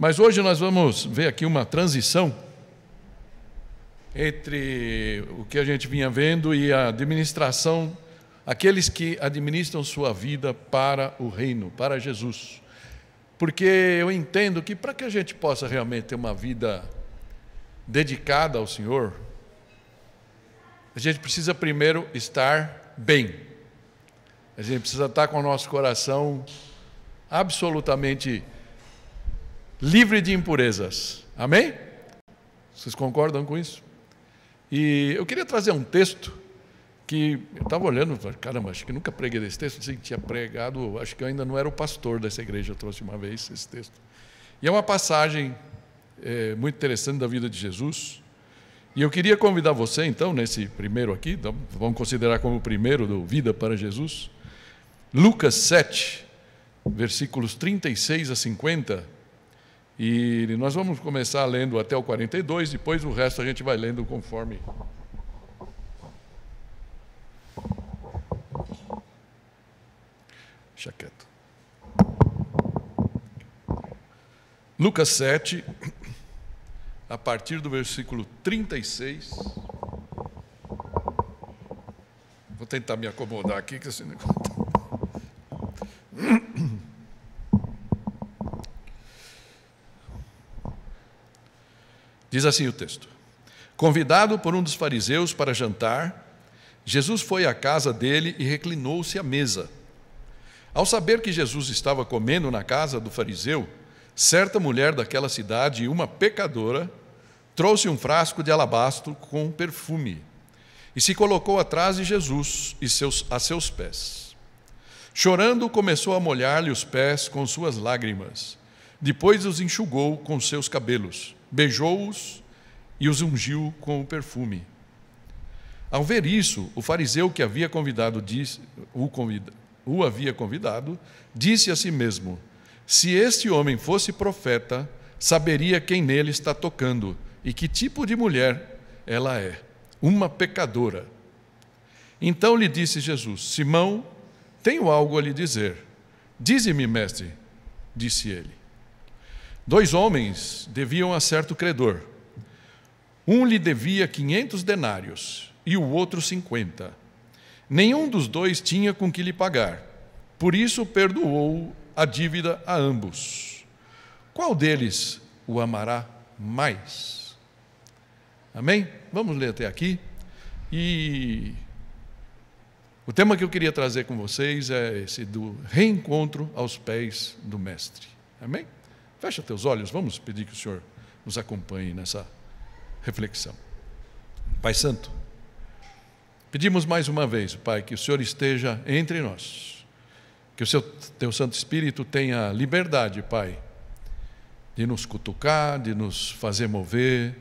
Mas hoje nós vamos ver aqui uma transição entre o que a gente vinha vendo e a administração, aqueles que administram sua vida para o reino, para Jesus. Porque eu entendo que para que a gente possa realmente ter uma vida dedicada ao Senhor, a gente precisa primeiro estar bem. A gente precisa estar com o nosso coração absolutamente livre de impurezas. Amém? Vocês concordam com isso? E eu queria trazer um texto que eu estava olhando, caramba, acho que nunca preguei desse texto, não sei que tinha pregado, acho que eu ainda não era o pastor dessa igreja, eu trouxe uma vez esse texto. E é uma passagem muito interessante da vida de Jesus. E eu queria convidar você, então, nesse primeiro aqui, vamos considerar como o primeiro do Vida para Jesus, Lucas 7, versículos 36 a 50, e nós vamos começar lendo até o 42, depois o resto a gente vai lendo conforme... Deixa quieto. Lucas 7, a partir do versículo 36. Vou tentar me acomodar aqui, que esse negócio... Diz assim o texto: convidado por um dos fariseus para jantar, Jesus foi à casa dele e reclinou-se à mesa. Ao saber que Jesus estava comendo na casa do fariseu, certa mulher daquela cidade, uma pecadora, trouxe um frasco de alabastro com perfume e se colocou atrás de Jesus e a seus pés. Chorando, começou a molhar-lhe os pés com suas lágrimas. Depois os enxugou com seus cabelos, beijou-os e os ungiu com o perfume. Ao ver isso, o fariseu que havia convidado o havia convidado, disse a si mesmo: se este homem fosse profeta, saberia quem nele está tocando e que tipo de mulher ela é, uma pecadora. Então lhe disse Jesus: Simão, tenho algo a lhe dizer. Dize-me, mestre, disse ele. 2 homens deviam a certo credor. Um lhe devia 500 denários e o outro 50. Nenhum dos dois tinha com que lhe pagar. Por isso perdoou a dívida a ambos. Qual deles o amará mais? Amém? Vamos ler até aqui. E o tema que eu queria trazer com vocês é esse do reencontro aos pés do Mestre. Amém? Fecha teus olhos, vamos pedir que o Senhor nos acompanhe nessa reflexão. Pai Santo, pedimos mais uma vez, Pai, que o Senhor esteja entre nós, que o Teu Santo Espírito tenha liberdade, Pai, de nos cutucar, de nos fazer mover,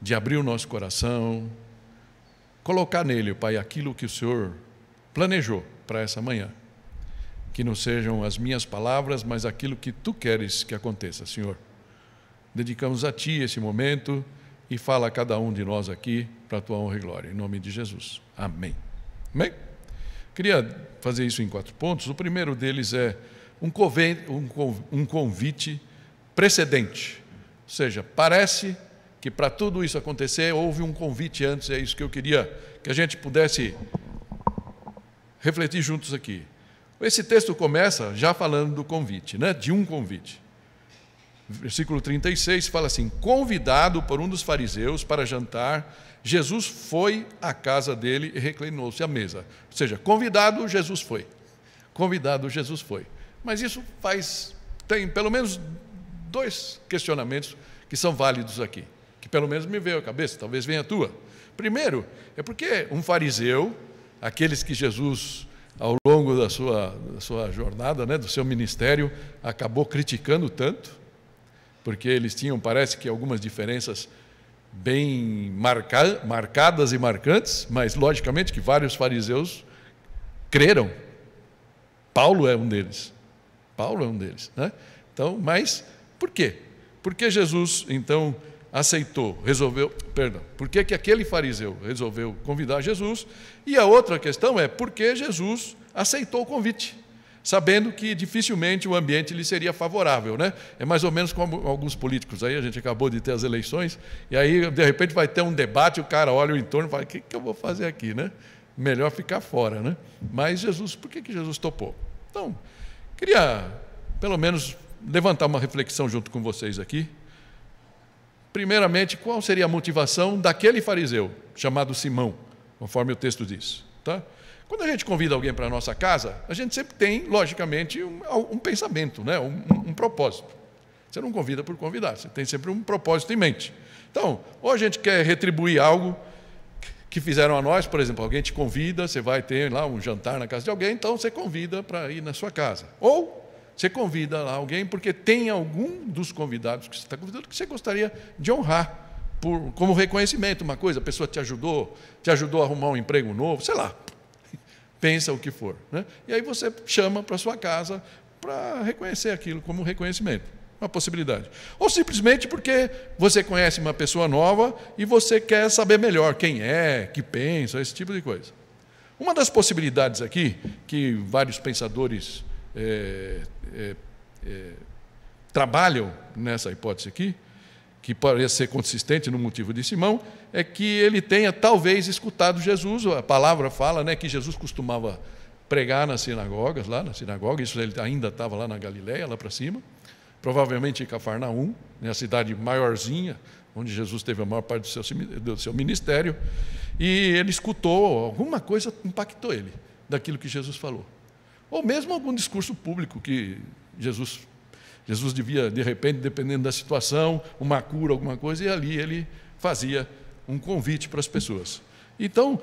de abrir o nosso coração, colocar nele, Pai, aquilo que o Senhor planejou para essa manhã. Que não sejam as minhas palavras, mas aquilo que Tu queres que aconteça, Senhor. Dedicamos a Ti esse momento e fala a cada um de nós aqui para a Tua honra e glória, em nome de Jesus. Amém. Amém? Queria fazer isso em 4 pontos. O primeiro deles é um convite precedente. Ou seja, parece que para tudo isso acontecer, houve um convite antes, é isso que eu queria que a gente pudesse refletir juntos aqui. Esse texto começa já falando do convite, né? De um convite. Versículo 36 fala assim: convidado por um dos fariseus para jantar, Jesus foi à casa dele e reclinou-se à mesa. Ou seja, convidado, Jesus foi. Convidado, Jesus foi. Mas isso tem pelo menos 2 questionamentos que são válidos aqui, que pelo menos me veio à cabeça, talvez venha a tua. Primeiro, é porque um fariseu, aqueles que Jesus, ao longo da sua jornada, né, do seu ministério, acabou criticando tanto, porque eles tinham, parece que, algumas diferenças bem marcadas e marcantes, mas, logicamente, que vários fariseus creram. Paulo é um deles. Né? Então, mas, por quê? Porque Jesus, então, por que aquele fariseu resolveu convidar Jesus? E a outra questão é por que Jesus aceitou o convite. sabendo que dificilmente o ambiente lhe seria favorável, né? É mais ou menos como alguns políticos aí, a gente acabou de ter as eleições, e aí, de repente, vai ter um debate, o cara olha o entorno e fala, o que eu vou fazer aqui, né? Melhor ficar fora, né? Mas Jesus, por que Jesus topou? Então, queria, pelo menos, levantar uma reflexão junto com vocês aqui. Primeiramente, qual seria a motivação daquele fariseu, chamado Simão, conforme o texto diz, tá? Quando a gente convida alguém para a nossa casa, a gente sempre tem, logicamente, um pensamento, né? um propósito. Você não convida por convidar, você tem sempre um propósito em mente. Então, ou a gente quer retribuir algo que fizeram a nós, por exemplo, alguém te convida, você vai ter lá um jantar na casa de alguém, então você convida para ir na sua casa. Ou você convida lá alguém porque tem algum dos convidados que você está convidando que você gostaria de honrar, como reconhecimento, uma coisa, a pessoa te ajudou a arrumar um emprego novo, sei lá. Pensa o que for, né? E aí você chama para a sua casa para reconhecer aquilo como reconhecimento, uma possibilidade. Ou simplesmente porque você conhece uma pessoa nova e você quer saber melhor quem é, que pensa, esse tipo de coisa. Uma das possibilidades aqui, que vários pensadores trabalham nessa hipótese aqui, que parece ser consistente no motivo de Simão, é que ele tenha talvez escutado Jesus. A palavra fala, né, que Jesus costumava pregar nas sinagogas, lá na sinagoga, isso ele ainda estava lá na Galileia, lá para cima, provavelmente em Cafarnaum, né, a cidade maiorzinha, onde Jesus teve a maior parte do seu ministério, e ele escutou, alguma coisa impactou ele, daquilo que Jesus falou. Ou mesmo algum discurso público que Jesus devia, de repente, dependendo da situação, uma cura, alguma coisa, e ali ele fazia um convite para as pessoas. Então,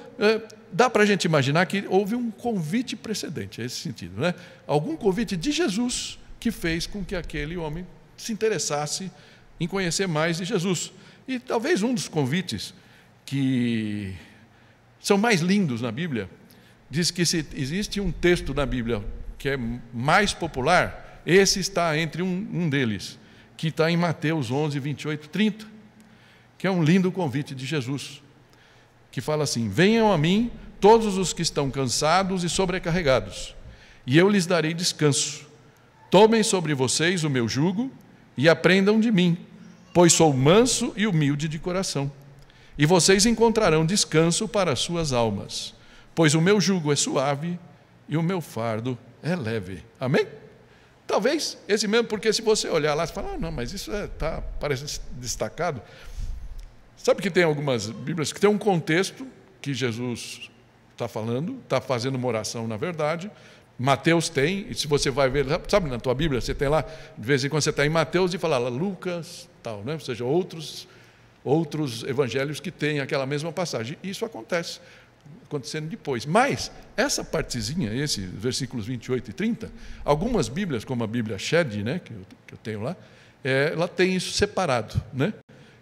dá para a gente imaginar que houve um convite precedente, é esse sentido, né? Algum convite de Jesus que fez com que aquele homem se interessasse em conhecer mais de Jesus. E talvez um dos convites que são mais lindos na Bíblia, diz que se existe um texto na Bíblia que é mais popular, esse está entre um deles, que está em Mateus 11, 28, 30, que é um lindo convite de Jesus, que fala assim: venham a mim todos os que estão cansados e sobrecarregados, e eu lhes darei descanso. Tomem sobre vocês o meu jugo e aprendam de mim, pois sou manso e humilde de coração, e vocês encontrarão descanso para as suas almas, pois o meu jugo é suave e o meu fardo é leve. Amém? Talvez esse mesmo, porque se você olhar lá, você fala, não, mas isso parece destacado. Sabe que tem algumas Bíblias que tem um contexto que Jesus está falando, está fazendo uma oração, na verdade. Mateus tem, e se você vai ver, sabe, na tua Bíblia, você tem lá, de vez em quando você está em Mateus e fala lá, Lucas, tal, né? Ou seja, outros evangelhos que têm aquela mesma passagem. E isso acontecendo depois. Mas, essa partezinha, esses versículos 28 e 30, algumas Bíblias, como a Bíblia Shed, né, que eu tenho lá, ela tem isso separado, né?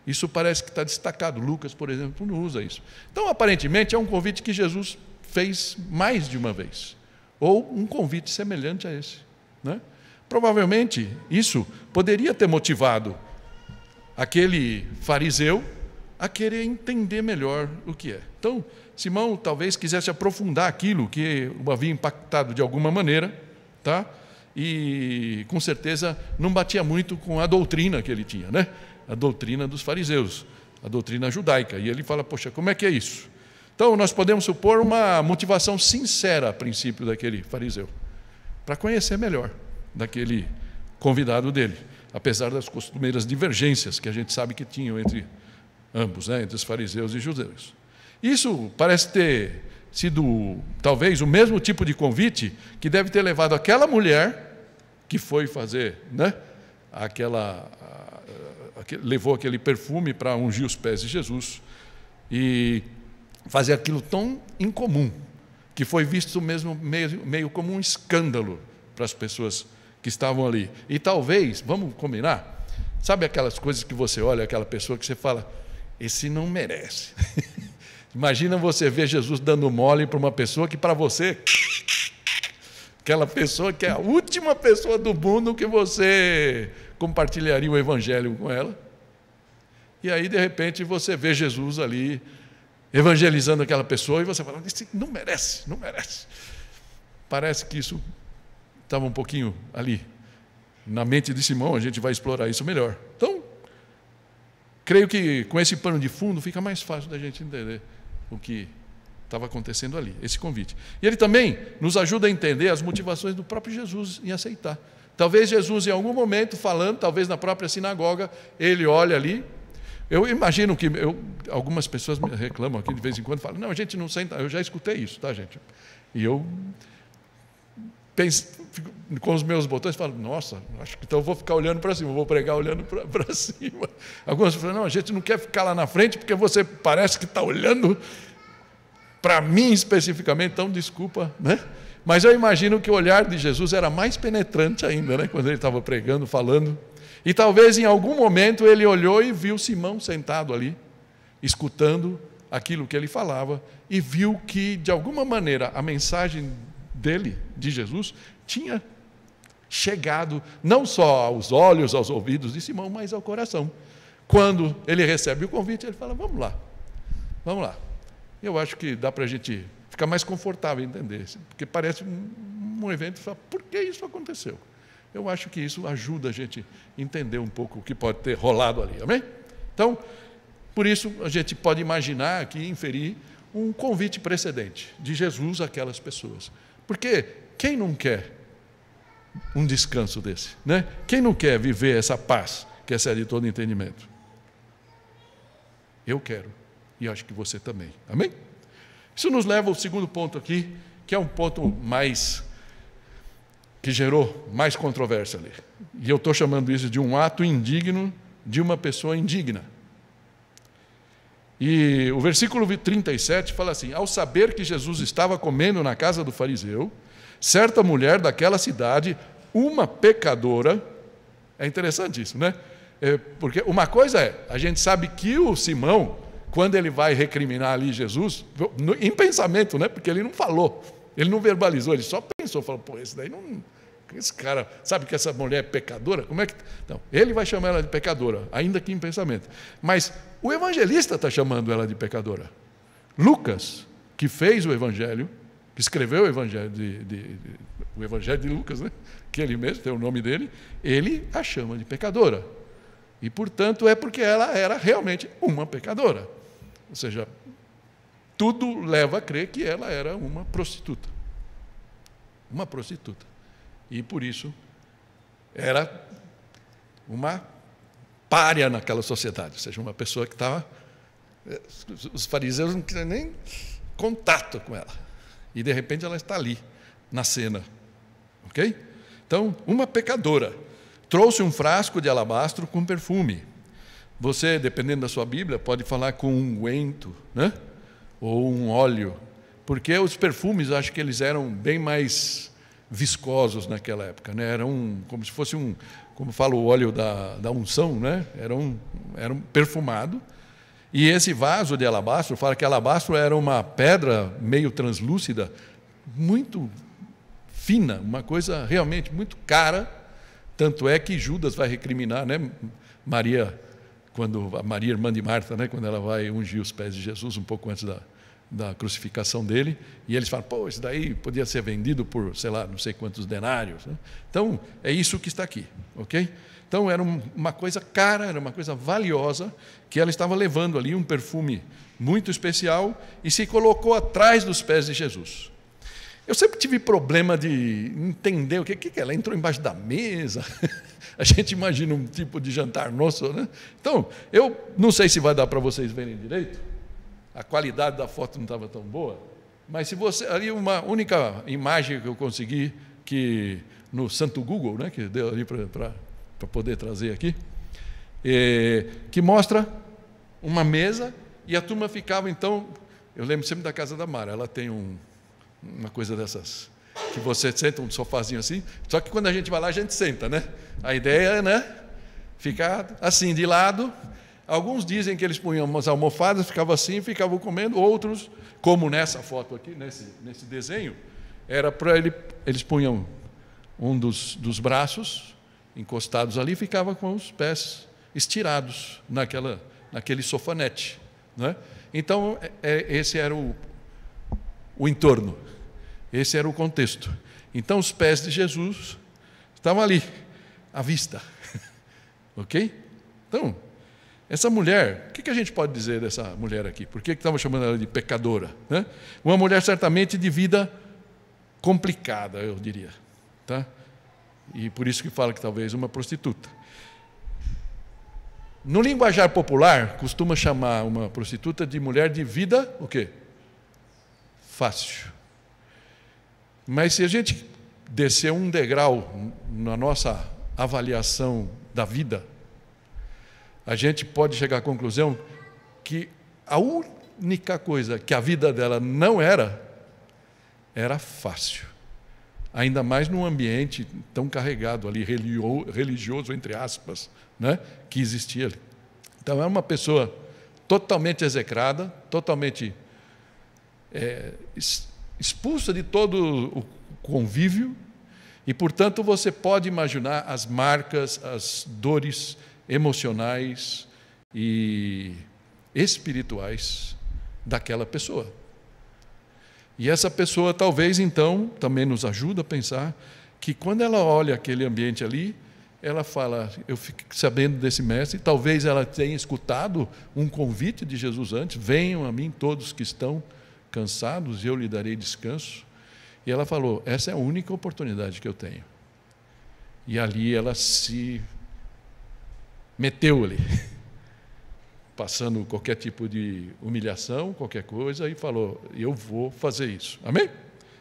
Isso parece que está destacado. Lucas, por exemplo, não usa isso. Então, aparentemente, é um convite que Jesus fez mais de uma vez, ou um convite semelhante a esse, né? Provavelmente, isso poderia ter motivado aquele fariseu a querer entender melhor o que é. Então, Simão talvez quisesse aprofundar aquilo que o havia impactado de alguma maneira, tá? E, com certeza, não batia muito com a doutrina que ele tinha, né? A doutrina dos fariseus, a doutrina judaica. E ele fala, poxa, como é que é isso? Então, nós podemos supor uma motivação sincera, a princípio, daquele fariseu, para conhecer melhor daquele convidado dele, apesar das costumeiras divergências que a gente sabe que tinham entre ambos, né? Entre os fariseus e judeus. Isso parece ter sido, talvez, o mesmo tipo de convite que deve ter levado aquela mulher que foi fazer, né? Levou aquele perfume para ungir os pés de Jesus e fazer aquilo tão incomum, que foi visto mesmo meio como um escândalo para as pessoas que estavam ali. E talvez, vamos combinar, sabe aquelas coisas que você olha, aquela pessoa que você fala, esse não merece. Imagina você ver Jesus dando mole para uma pessoa que para você, aquela pessoa que é a última pessoa do mundo que você compartilharia o evangelho com ela. E aí, de repente, você vê Jesus ali evangelizando aquela pessoa e você fala, isso não merece, não merece. Parece que isso estava um pouquinho ali na mente de Simão, a gente vai explorar isso melhor. Então, creio que com esse pano de fundo fica mais fácil da gente entender o que estava acontecendo ali, esse convite. E ele também nos ajuda a entender as motivações do próprio Jesus em aceitar. Talvez Jesus, em algum momento, falando, talvez na própria sinagoga, ele olha ali. Eu imagino que algumas pessoas me reclamam aqui de vez em quando, falam, não, a gente não senta. Eu já escutei isso, tá, gente? E eu penso, fico com os meus botões e falo, nossa, acho que então eu vou ficar olhando para cima, vou pregar olhando para cima. Algumas pessoas falam, não, a gente não quer ficar lá na frente porque você parece que está olhando para mim especificamente, então desculpa, né? Mas eu imagino que o olhar de Jesus era mais penetrante ainda, né? Quando ele estava pregando, falando. E talvez em algum momento ele olhou e viu Simão sentado ali, escutando aquilo que ele falava, e viu que, de alguma maneira, a mensagem dele, de Jesus, tinha chegado não só aos olhos, aos ouvidos de Simão, mas ao coração. Quando ele recebe o convite, ele fala, vamos lá, vamos lá. Eu acho que dá para a gente ficar mais confortável em entender, porque parece um evento, fala, por que isso aconteceu? Eu acho que isso ajuda a gente a entender um pouco o que pode ter rolado ali, amém? Então, por isso, a gente pode imaginar aqui, inferir um convite precedente de Jesus àquelas pessoas. Porque quem não quer um descanso desse, né? Quem não quer viver essa paz que excede todo entendimento? Eu quero, e acho que você também, amém? Isso nos leva ao segundo ponto aqui, que é um ponto que gerou mais controvérsia ali. E eu estou chamando isso de um ato indigno de uma pessoa indigna. E o versículo 37 fala assim, ao saber que Jesus estava comendo na casa do fariseu, certa mulher daquela cidade, uma pecadora, é interessante isso, né? Porque uma coisa a gente sabe que o Simão, quando ele vai recriminar ali Jesus, em pensamento, né? Porque ele não falou, ele não verbalizou, ele só pensou, falou, pô, esse cara, sabe que essa mulher é pecadora? Como é que... Não, ele vai chamar ela de pecadora, ainda que em pensamento. Mas o evangelista está chamando ela de pecadora. Lucas, que fez o evangelho, que escreveu o evangelho o evangelho de Lucas, né? Que ele mesmo tem o nome dele, ele a chama de pecadora. E, portanto, é porque ela era realmente uma pecadora. Ou seja, tudo leva a crer que ela era uma prostituta. Uma prostituta. E, por isso, era uma pária naquela sociedade. Ou seja, uma pessoa que estava... Os fariseus não queriam nem contato com ela. E, de repente, ela está ali, na cena. Ok? Então, uma pecadora trouxe um frasco de alabastro com perfume. Você, dependendo da sua Bíblia, pode falar com um unguento, né? Ou um óleo. Porque os perfumes, acho que eles eram bem mais viscosos naquela época, né? Eram como se fosse como fala o óleo da unção, né? Era um perfumado. E esse vaso de alabastro, fala que alabastro era uma pedra meio translúcida, muito fina, uma coisa realmente muito cara. Tanto é que Judas vai recriminar, né? Maria, irmã de Marta, né? Quando ela vai ungir os pés de Jesus um pouco antes da crucificação dele, e eles falam, pô, isso daí podia ser vendido por, sei lá, não sei quantos denários, né? Então, é isso que está aqui, ok? Então, era uma coisa cara, era uma coisa valiosa, que ela estava levando ali, um perfume muito especial, e se colocou atrás dos pés de Jesus. Eu sempre tive problema de entender o que ela entrou embaixo da mesa. A gente imagina um tipo de jantar nosso, né? Então, eu não sei se vai dar para vocês verem direito, a qualidade da foto não estava tão boa, mas se você ali uma única imagem que eu consegui que no Santo Google, né, que deu ali para poder trazer aqui, que mostra uma mesa e a turma ficava então, eu lembro sempre da casa da Mara, ela tem uma coisa dessas que você senta um sofazinho assim, só que quando a gente vai lá a gente senta, né? A ideia é, né, ficar assim de lado. Alguns dizem que eles punham umas almofadas, ficavam assim, ficavam comendo. Outros, como nessa foto aqui, nesse desenho, era para eles punham um dos braços encostados ali, ficava com os pés estirados naquele sofanete, né? Então, esse era o entorno, esse era o contexto. Então os pés de Jesus estavam ali, à vista. Ok? Então, essa mulher, o que a gente pode dizer dessa mulher aqui? Por que estava chamando ela de pecadora? Né? Uma mulher certamente de vida complicada, eu diria. Tá? E por isso que fala que talvez uma prostituta. No linguajar popular, costuma chamar uma prostituta de mulher de vida, o quê? Fácil. Mas se a gente descer um degrau na nossa avaliação da vida, a gente pode chegar à conclusão que a única coisa que a vida dela não era fácil. Ainda mais num ambiente tão carregado ali, religioso, entre aspas, né, que existia ali. Então, era uma pessoa totalmente execrada, totalmente expulsa de todo o convívio, e, portanto, você pode imaginar as marcas, as dores emocionais e espirituais daquela pessoa. E essa pessoa, talvez, então, também nos ajuda a pensar que, quando ela olha aquele ambiente ali, ela fala, eu fiquei sabendo desse mestre, talvez ela tenha escutado um convite de Jesus antes, venham a mim todos que estão cansados e eu lhe darei descanso. E ela falou, essa é a única oportunidade que eu tenho. E ali ela se meteu ali, passando qualquer tipo de humilhação, qualquer coisa, e falou, eu vou fazer isso. Amém?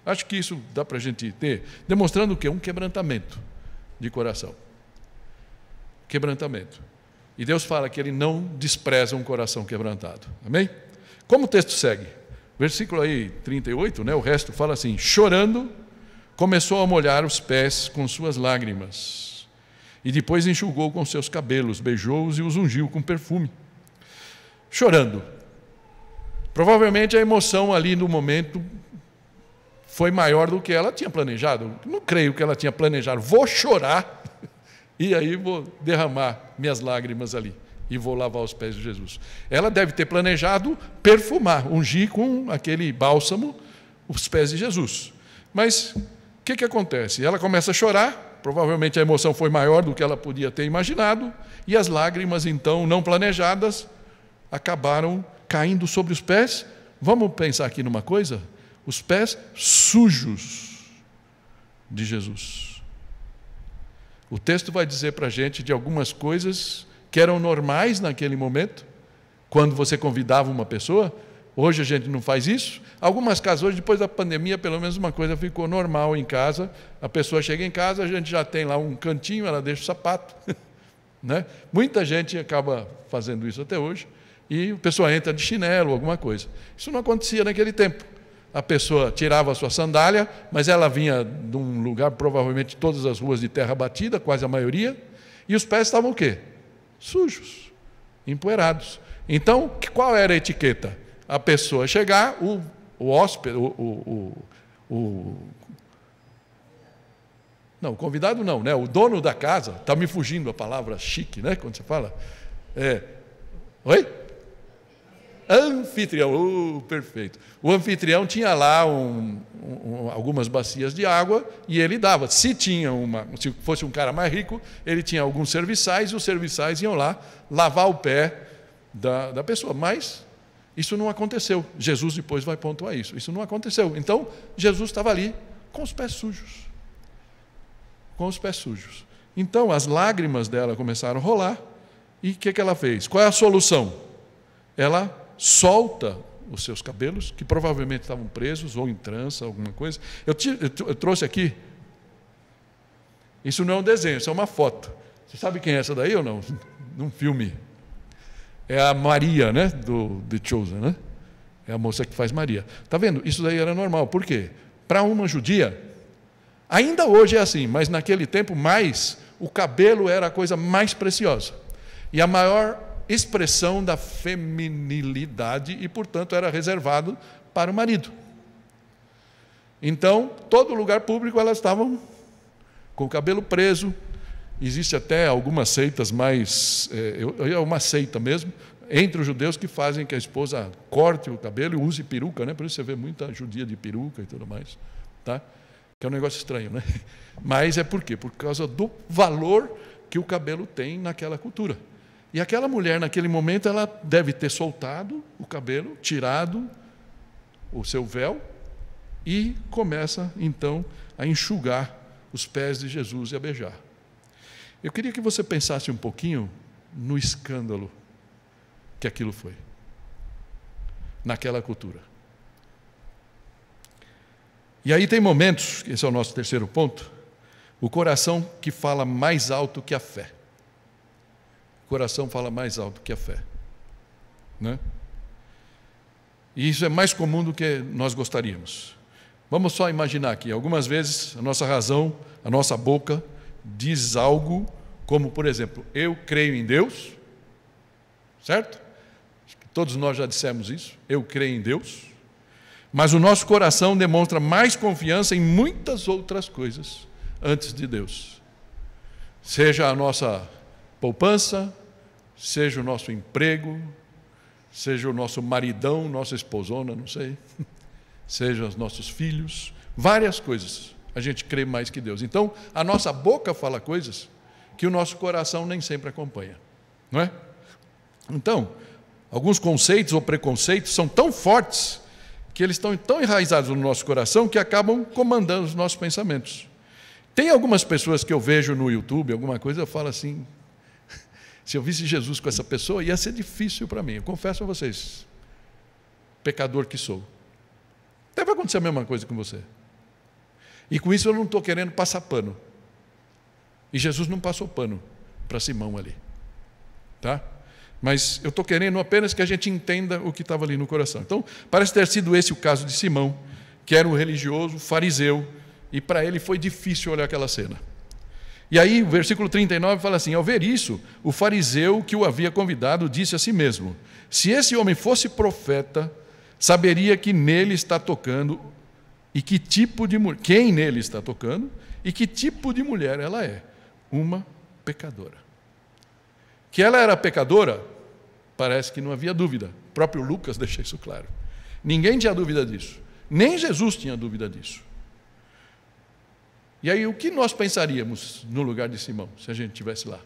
Acho que isso dá para a gente ter, demonstrando o quê? Um quebrantamento de coração. Quebrantamento. E Deus fala que Ele não despreza um coração quebrantado. Amém? Como o texto segue? Versículo aí 38, né, o resto fala assim, chorando, começou a molhar os pés com suas lágrimas, e depois enxugou com seus cabelos, beijou-os e os ungiu com perfume. Chorando. Provavelmente a emoção ali no momento foi maior do que ela tinha planejado. Não creio que ela tinha planejado, vou chorar, e aí vou derramar minhas lágrimas ali. E vou lavar os pés de Jesus. Ela deve ter planejado perfumar, ungir com aquele bálsamo os pés de Jesus. Mas o que acontece? Ela começa a chorar, provavelmente a emoção foi maior do que ela podia ter imaginado, e as lágrimas, então, não planejadas, acabaram caindo sobre os pés. Vamos pensar aqui numa coisa? Os pés sujos de Jesus. O texto vai dizer para a gente de algumas coisas que eram normais naquele momento, quando você convidava uma pessoa. Hoje a gente não faz isso. Algumas casas, hoje, depois da pandemia, pelo menos uma coisa ficou normal em casa. A pessoa chega em casa, a gente já tem lá um cantinho, ela deixa o sapato. Né? Muita gente acaba fazendo isso até hoje, e a pessoa entra de chinelo, alguma coisa. Isso não acontecia naquele tempo. A pessoa tirava a sua sandália, mas ela vinha de um lugar, provavelmente todas as ruas de terra batida, quase a maioria, e os pés estavam o quê? Sujos, empoeirados. Então, qual era a etiqueta? A pessoa chegar, o hóspede, não, o convidado não, né? O dono da casa, está me fugindo a palavra chique, né? Quando você fala. Oi? Anfitrião, perfeito. O anfitrião tinha lá algumas bacias de água e ele dava. Se fosse um cara mais rico, ele tinha alguns serviçais e os serviçais iam lá lavar o pé da pessoa. Mas isso não aconteceu. Jesus depois vai pontuar isso. Isso não aconteceu. Então, Jesus estava ali com os pés sujos. Com os pés sujos. Então, as lágrimas dela começaram a rolar. E o que ela fez? Qual é a solução? Ela solta os seus cabelos, que provavelmente estavam presos ou em trança, alguma coisa. Eu trouxe aqui, isso não é um desenho, isso é uma foto. Você sabe quem é essa daí ou não? Num filme. É a Maria, né? Do The Chosen, né? É a moça que faz Maria. Está vendo? Isso daí era normal. Por quê? Para uma judia, ainda hoje é assim, mas naquele tempo o cabelo era a coisa mais preciosa. E a maior expressão da feminilidade e, portanto, era reservado para o marido. Então, todo lugar público elas estavam com o cabelo preso. Existe até algumas seitas mais... É uma seita mesmo, entre os judeus, que fazem que a esposa corte o cabelo e use peruca, né? Por isso você vê muita judia de peruca e tudo mais. Tá? Que é um negócio estranho, né? Mas é por quê? Por causa do valor que o cabelo tem naquela cultura. E aquela mulher, naquele momento, ela deve ter soltado o cabelo, tirado o seu véu e começa, então, a enxugar os pés de Jesus e a beijar. Eu queria que você pensasse um pouquinho no escândalo que aquilo foi, naquela cultura. E aí tem momentos, esse é o nosso terceiro ponto, o coração que fala mais alto que a fé. O coração fala mais alto que a fé, né? E isso é mais comum do que nós gostaríamos. Vamos só imaginar aqui, algumas vezes a nossa razão, a nossa boca diz algo como, por exemplo, eu creio em Deus, certo? Acho que todos nós já dissemos isso, eu creio em Deus, mas o nosso coração demonstra mais confiança em muitas outras coisas antes de Deus. Seja a nossa poupança, seja o nosso emprego, seja o nosso maridão, nossa esposona, não sei, seja os nossos filhos, várias coisas a gente crê mais que Deus. Então, a nossa boca fala coisas que o nosso coração nem sempre acompanha, não é? Então, alguns conceitos ou preconceitos são tão fortes que eles estão tão enraizados no nosso coração que acabam comandando os nossos pensamentos. Tem algumas pessoas que eu vejo no YouTube, alguma coisa, eu falo assim, se eu visse Jesus com essa pessoa, ia ser difícil para mim. Eu confesso a vocês, pecador que sou. Deve acontecer a mesma coisa com você. E com isso eu não estou querendo passar pano. E Jesus não passou pano para Simão ali. Tá? Mas eu estou querendo apenas que a gente entenda o que estava ali no coração. Então, parece ter sido esse o caso de Simão, que era um religioso, fariseu, e para ele foi difícil olhar aquela cena. E aí, o versículo 39 fala assim, ao ver isso, o fariseu que o havia convidado disse a si mesmo, se esse homem fosse profeta, saberia que nele está tocando e que tipo de mulher, quem nele está tocando e que tipo de mulher ela é, uma pecadora. Que ela era pecadora, parece que não havia dúvida. O próprio Lucas deixa isso claro. Ninguém tinha dúvida disso. Nem Jesus tinha dúvida disso. E aí, o que nós pensaríamos no lugar de Simão, se a gente estivesse lá?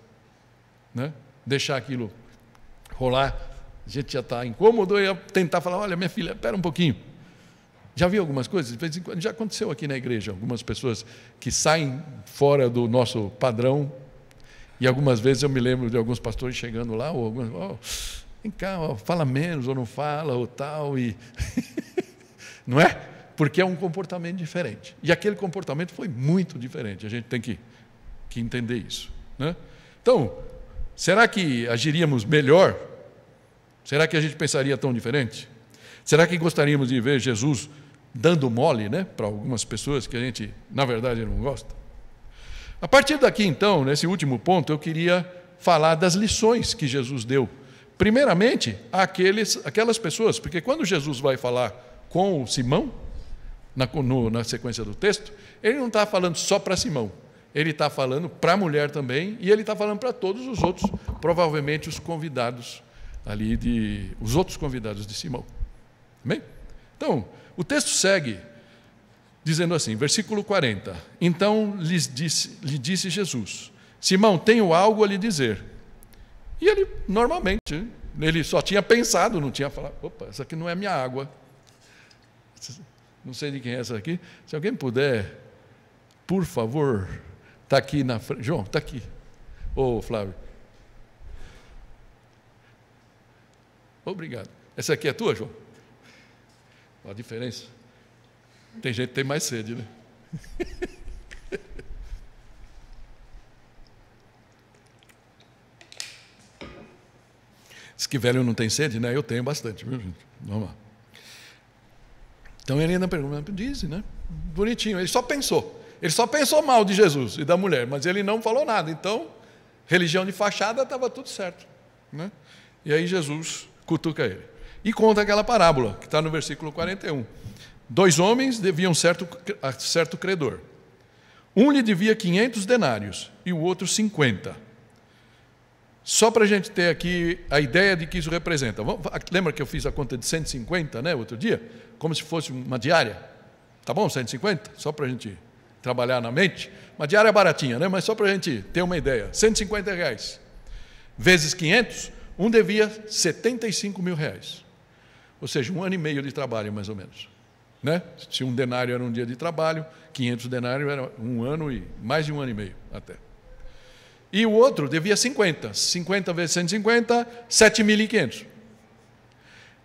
Né? Deixar aquilo rolar, a gente já está incômodo, eu ia tentar falar, olha, minha filha, espera um pouquinho. Já vi algumas coisas? De vez em quando, já aconteceu aqui na igreja, algumas pessoas que saem fora do nosso padrão, e algumas vezes eu me lembro de alguns pastores chegando lá, ou alguns, vem cá, fala menos, ou não fala, ou tal, e não é? Porque é um comportamento diferente. E aquele comportamento foi muito diferente. A gente tem que entender isso, né? Então, será que agiríamos melhor? Será que a gente pensaria tão diferente? Será que gostaríamos de ver Jesus dando mole, né, para algumas pessoas que a gente, na verdade, não gosta? A partir daqui, então, nesse último ponto, eu queria falar das lições que Jesus deu. Primeiramente, aquelas pessoas, porque quando Jesus vai falar com Simão, na sequência do texto, ele não está falando só para Simão, ele está falando para a mulher também, e ele está falando para todos os outros, provavelmente os convidados ali, os outros convidados de Simão. Amém? Então, o texto segue dizendo assim, versículo 40, então lhe disse Jesus, Simão, tenho algo a lhe dizer. E ele, normalmente, ele só tinha pensado, não tinha falado, opa, essa aqui não é minha água. Não sei de quem é essa aqui. Se alguém puder, por favor, está aqui na frente. João, está aqui. Ô, Flávio. Obrigado. Essa aqui é tua, João? Olha a diferença. Tem gente que tem mais sede, né? Diz que velho não tem sede, né? Eu tenho bastante, viu, gente? Vamos lá. Então ele ainda pergunta, diz, né? Bonitinho, ele só pensou mal de Jesus e da mulher, mas ele não falou nada. Então, religião de fachada, estava tudo certo, né? E aí Jesus cutuca ele e conta aquela parábola que está no versículo 41. 2 homens deviam a certo credor. Um lhe devia 500 denários e o outro 50. Só para a gente ter aqui a ideia de que isso representa. Lembra que eu fiz a conta de 150, né, outro dia? Como se fosse uma diária. Tá bom, 150? Só para a gente trabalhar na mente, uma diária baratinha, né? Mas só para a gente ter uma ideia, R$150 vezes 500, um devia R$75 mil. Ou seja, 1 ano e meio de trabalho, mais ou menos. Né? Se um denário era um dia de trabalho, 500 denários era 1 ano e mais de 1 ano e meio até. E o outro devia 50. 50 vezes 150, 7.500.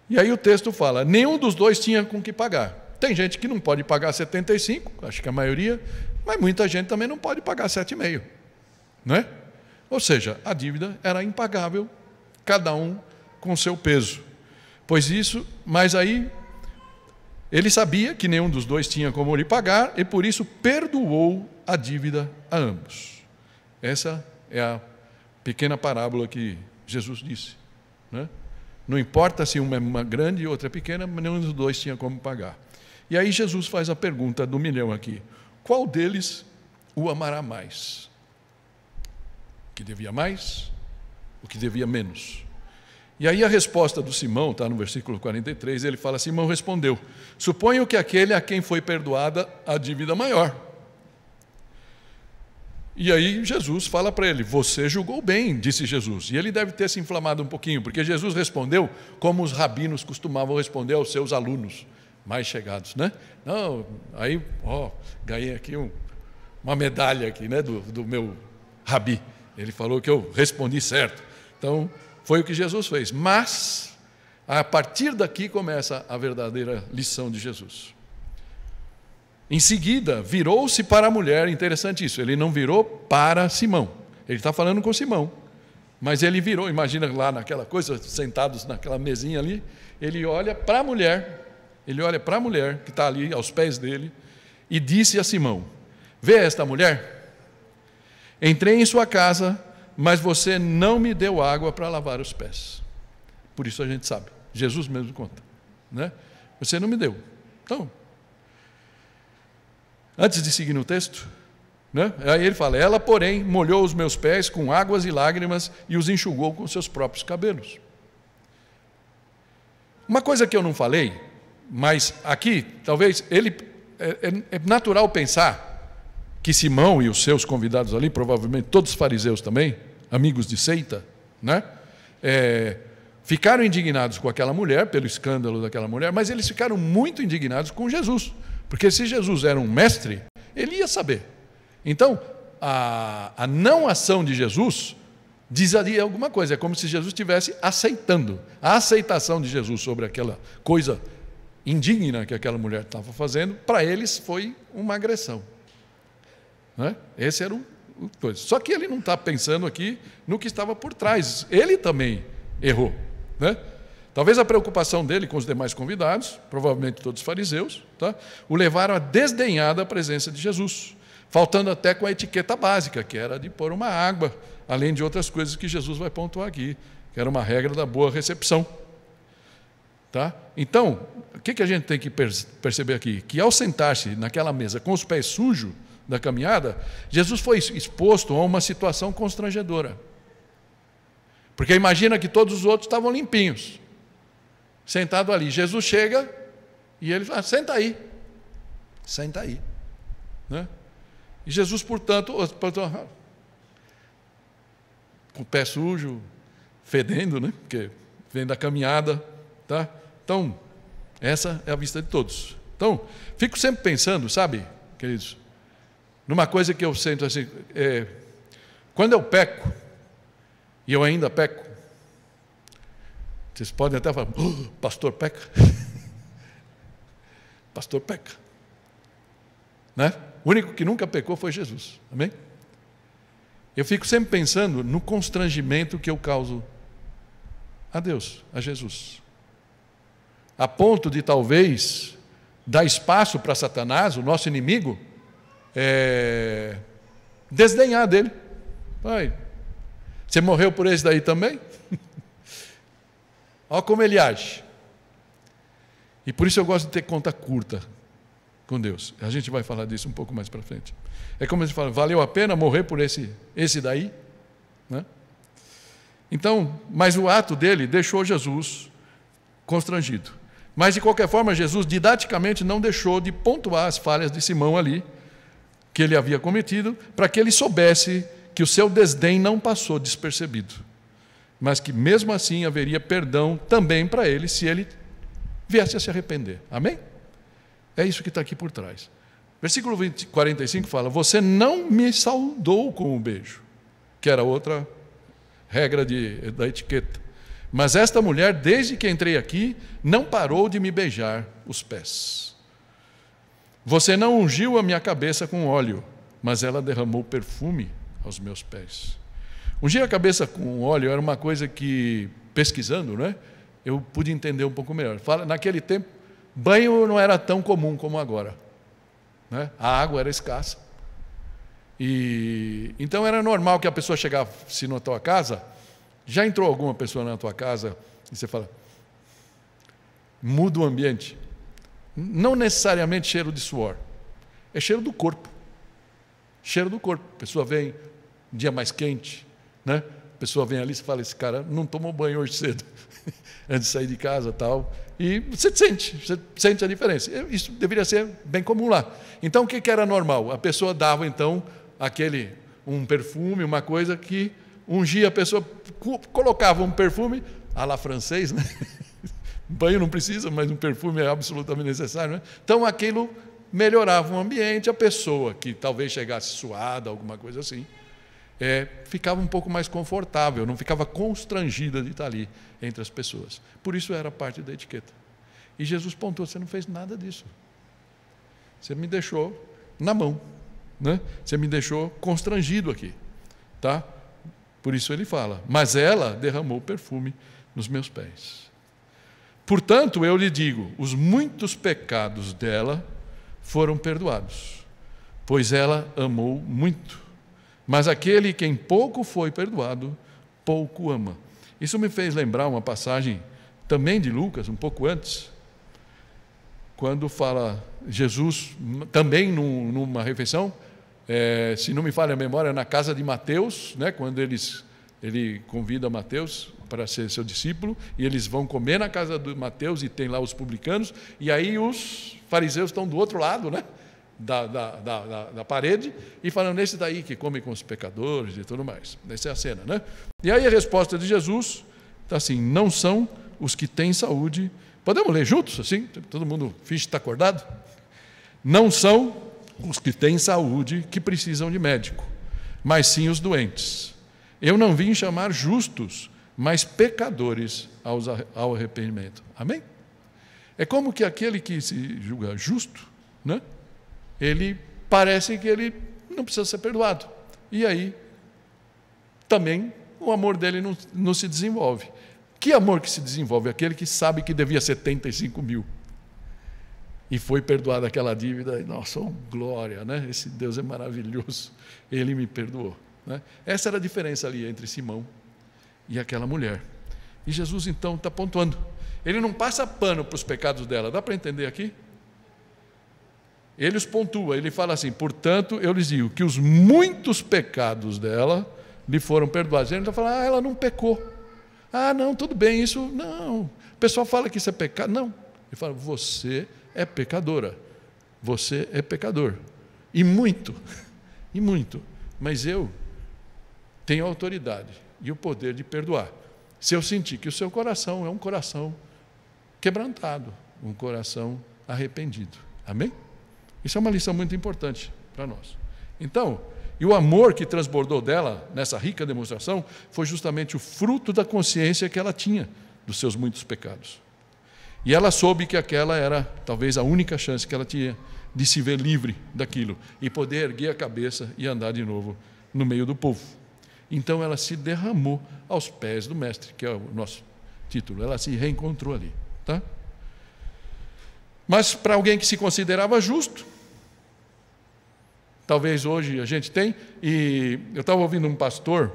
E aí o texto fala, nenhum dos dois tinha com que pagar. Tem gente que não pode pagar 75, acho que a maioria, mas muita gente também não pode pagar 7,5. Né? Ou seja, a dívida era impagável, cada um com seu peso. Mas aí ele sabia que nenhum dos dois tinha como lhe pagar e por isso perdoou a dívida a ambos. Essa é a pequena parábola que Jesus disse. Né? Não importa se uma é uma grande e outra é pequena, mas nenhum dos dois tinha como pagar. E aí Jesus faz a pergunta do milhão aqui. Qual deles o amará mais? O que devia mais? O que devia menos? E aí a resposta do Simão, está no versículo 43, ele fala, Simão respondeu, suponho que aquele a quem foi perdoada a dívida maior. E aí Jesus fala para ele, você julgou bem, disse Jesus. E ele deve ter se inflamado um pouquinho, porque Jesus respondeu como os rabinos costumavam responder aos seus alunos mais chegados, né? Não, aí, ganhei aqui uma medalha aqui, né, do meu rabi. Ele falou que eu respondi certo. Então, foi o que Jesus fez. Mas, a partir daqui começa a verdadeira lição de Jesus. Em seguida, virou-se para a mulher, interessante isso, ele não virou para Simão. Ele está falando com Simão. Mas ele virou, imagina lá naquela coisa, sentados naquela mesinha ali, ele olha para a mulher que está ali aos pés dele, e disse a Simão, vê esta mulher? Entrei em sua casa, mas você não me deu água para lavar os pés. Por isso a gente sabe, Jesus mesmo conta, né? Você não me deu. Então, antes de seguir no texto, né? Aí ele fala, ela porém molhou os meus pés com águas e lágrimas e os enxugou com seus próprios cabelos. Uma coisa que eu não falei, mas aqui, talvez, é natural pensar que Simão e os seus convidados ali, provavelmente todos os fariseus também, amigos de seita, né? Ficaram indignados com aquela mulher, pelo escândalo daquela mulher, mas eles ficaram muito indignados com Jesus, porque se Jesus era um mestre, ele ia saber. Então, a não ação de Jesus dizaria alguma coisa, é como se Jesus estivesse aceitando. A aceitação de Jesus sobre aquela coisa indigna que aquela mulher estava fazendo, para eles foi uma agressão. Né? Esse era o coisa. Só que ele não está pensando aqui no que estava por trás. Ele também errou. Né? Talvez a preocupação dele com os demais convidados, provavelmente todos os fariseus, tá? O levaram a desdenhar da presença de Jesus, faltando até com a etiqueta básica, que era de pôr uma água, além de outras coisas que Jesus vai pontuar aqui, que era uma regra da boa recepção. Tá? Então, o que a gente tem que perceber aqui? Que ao sentar-se naquela mesa com os pés sujos da caminhada, Jesus foi exposto a uma situação constrangedora. Porque imagina que todos os outros estavam limpinhos, sentado ali. Jesus chega e ele fala, senta aí. Senta aí. Né? E Jesus, portanto, com o pé sujo, fedendo, né? Porque vem da caminhada. Tá? Então, essa é a vista de todos. Então, fico sempre pensando, sabe, queridos, numa coisa que eu sinto assim, quando eu peco, e eu ainda peco, vocês podem até falar, pastor peca. Pastor peca. Né? O único que nunca pecou foi Jesus. Amém? Eu fico sempre pensando no constrangimento que eu causo a Deus, a Jesus. A ponto de talvez dar espaço para Satanás, o nosso inimigo, desdenhar dele. Pai, você morreu por esse daí também? Olha como ele age. E por isso eu gosto de ter conta curta com Deus. A gente vai falar disso um pouco mais para frente. É como a gente fala, valeu a pena morrer por esse daí? Né? Então, mas o ato dele deixou Jesus constrangido. Mas, de qualquer forma, Jesus didaticamente não deixou de pontuar as falhas de Simão ali, que ele havia cometido, para que ele soubesse que o seu desdém não passou despercebido, mas que mesmo assim haveria perdão também para ele, se ele viesse a se arrepender. Amém? É isso que está aqui por trás. Versículo 45 fala: você não me saudou com um beijo, que era outra regra da etiqueta. Mas esta mulher, desde que entrei aqui, não parou de me beijar os pés. Você não ungiu a minha cabeça com óleo, mas ela derramou perfume aos meus pés. Ungir a cabeça com óleo era uma coisa que, pesquisando, né, eu pude entender um pouco melhor. Naquele tempo, banho não era tão comum como agora, né? A água era escassa. Então era normal que a pessoa chegasse na tua casa. Já entrou alguma pessoa na tua casa e você fala, muda o ambiente? Não necessariamente cheiro de suor, é cheiro do corpo. Cheiro do corpo. A pessoa vem um dia mais quente, né? A pessoa vem ali e fala, esse cara não tomou banho hoje cedo, antes de sair de casa, tal. E você sente a diferença. Isso deveria ser bem comum lá. Então o que era normal? A pessoa dava então um perfume, uma coisa que ungia a pessoa, colocava um perfume à la francês, né? Banho não precisa, mas um perfume é absolutamente necessário, né? Então aquilo melhorava o ambiente, a pessoa que talvez chegasse suada, alguma coisa assim, ficava um pouco mais confortável, não ficava constrangida de estar ali entre as pessoas. Por isso era parte da etiqueta. E Jesus pontuou, você não fez nada disso. Você me deixou na mão, né? Você me deixou constrangido aqui, tá? Por isso ele fala, mas ela derramou perfume nos meus pés. Portanto, eu lhe digo, os muitos pecados dela foram perdoados, pois ela amou muito. Mas aquele quem pouco foi perdoado, pouco ama. Isso me fez lembrar uma passagem também de Lucas, um pouco antes, quando fala Jesus, também numa refeição, se não me falha a memória, na casa de Mateus, né, quando ele convida Mateus para ser seu discípulo, e eles vão comer na casa de Mateus, e tem lá os publicanos, e aí os fariseus estão do outro lado, né, da parede, e falando, esse daí que come com os pecadores e tudo mais. Essa é a cena, né? E aí a resposta de Jesus está assim, não são os que têm saúde. Podemos ler juntos, assim? Todo mundo finge que está acordado? Não são os que têm saúde que precisam de médico, mas sim os doentes. Eu não vim chamar justos, mas pecadores ao arrependimento. Amém? É como que aquele que se julga justo, né? Ele parece que ele não precisa ser perdoado. E aí, também, o amor dele não se desenvolve. Que amor que se desenvolve? Aquele que sabe que devia 75 mil. E foi perdoada aquela dívida. Nossa, oh, glória, né? Esse Deus é maravilhoso. Ele me perdoou, né? Essa era a diferença ali entre Simão e aquela mulher. E Jesus, então, está pontuando. Ele não passa pano para os pecados dela. Dá para entender aqui? Ele os pontua, ele fala assim, portanto, eu lhes digo que os muitos pecados dela lhe foram perdoados. Ele não está falando, ela não pecou. Não, tudo bem, isso, não. O pessoal fala que isso é pecado. Não. Ele fala, você é pecadora. Você é pecador. E muito. Mas eu tenho a autoridade e o poder de perdoar. Se eu sentir que o seu coração é um coração quebrantado, um coração arrependido. Amém? Isso é uma lição muito importante para nós. Então, e o amor que transbordou dela, nessa rica demonstração, foi justamente o fruto da consciência que ela tinha dos seus muitos pecados. E ela soube que aquela era talvez a única chance que ela tinha de se ver livre daquilo e poder erguer a cabeça e andar de novo no meio do povo. Então ela se derramou aos pés do Mestre, que é o nosso título. Ela se reencontrou ali, tá? Mas para alguém que se considerava justo, talvez hoje a gente tem, e eu estava ouvindo um pastor,